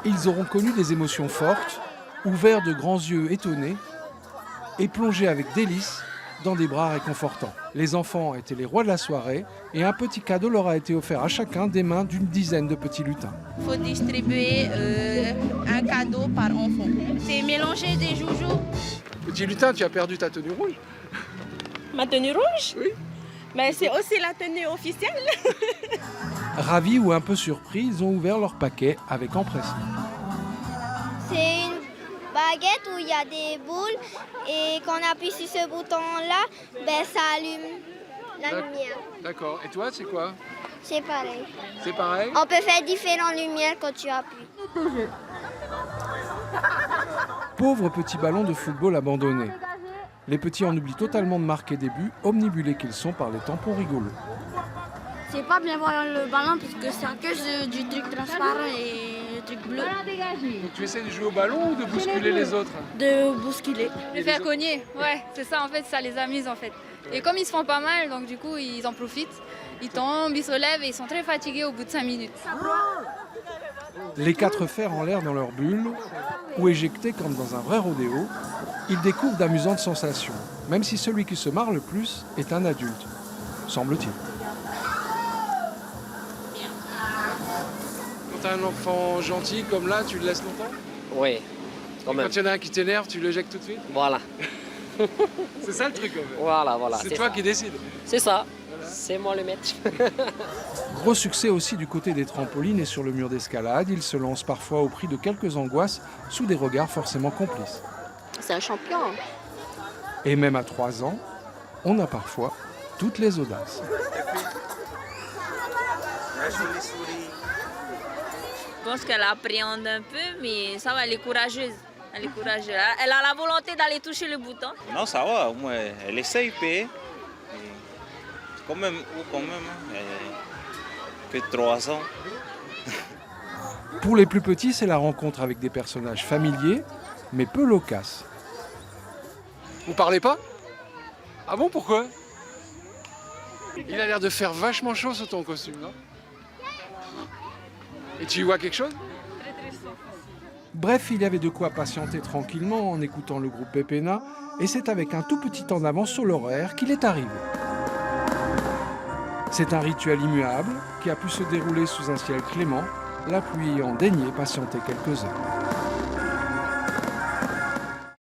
Ils auront connu des émotions fortes, ouverts de grands yeux étonnés et plongés avec délice dans des bras réconfortants. Les enfants étaient les rois de la soirée et un petit cadeau leur a été offert à chacun des mains d'une dizaine de petits lutins. Il faut distribuer un cadeau par enfant. C'est mélanger des joujoux. Petit lutin, tu as perdu ta tenue rouge? Ma tenue rouge? Oui. Mais c'est aussi la tenue officielle. Ravis ou un peu surpris, ils ont ouvert leur paquet avec empressement. C'est une baguette où il y a des boules et quand on appuie sur ce bouton-là, ben, ça allume la lumière. D'accord. Et toi, c'est quoi? C'est pareil. C'est pareil? On peut faire différentes lumières quand tu appuies. Pauvres petits ballons de football abandonnés. Les petits en oublient totalement de marquer des buts, omnibulés qu'ils sont par les tampons rigolos. C'est pas bien voir le ballon parce que c'est à cause du truc transparent et le truc bleu. Donc tu essaies de jouer au ballon ou de bousculer les autres? De bousculer. Les faire cogner, ouais, c'est ça en fait, ça les amuse en fait. Et comme ils se font pas mal, donc du coup ils en profitent, ils tombent, ils se relèvent et ils sont très fatigués au bout de 5 minutes. Les quatre fers en l'air dans leur bulle, ou éjectés comme dans un vrai rodéo, ils découvrent d'amusantes sensations, même si celui qui se marre le plus est un adulte, semble-t-il. Quand t'as un enfant gentil comme là, tu le laisses longtemps? Oui, quand même. Quand il y en a un qui t'énerve, tu le jettes tout de suite? Voilà, C'est ça le truc en fait. voilà. C'est toi qui décides. C'est ça. C'est moi le maître. Gros succès aussi du côté des trampolines et sur le mur d'escalade. Ils se lancent parfois au prix de quelques angoisses sous des regards forcément complices. C'est un champion. Et même à 3 ans, on a parfois toutes les audaces. Je pense qu'elle appréhende un peu, mais ça va, elle est courageuse. Elle est courageuse. Elle a la volonté d'aller toucher le bouton. Non, ça va, au moins, elle essaye de payer. Quand même, que 3 ans. Pour les plus petits, c'est la rencontre avec des personnages familiers, mais peu loquaces. Vous parlez pas? Ah bon, pourquoi? Il a l'air de faire vachement chaud sous ton costume, non? Et tu y vois quelque chose? Bref, il y avait de quoi patienter tranquillement en écoutant le groupe Pépéna, et c'est avec un tout petit temps d'avance sur l'horaire qu'il est arrivé. C'est un rituel immuable qui a pu se dérouler sous un ciel clément, la pluie ayant daigné patienter quelques heures.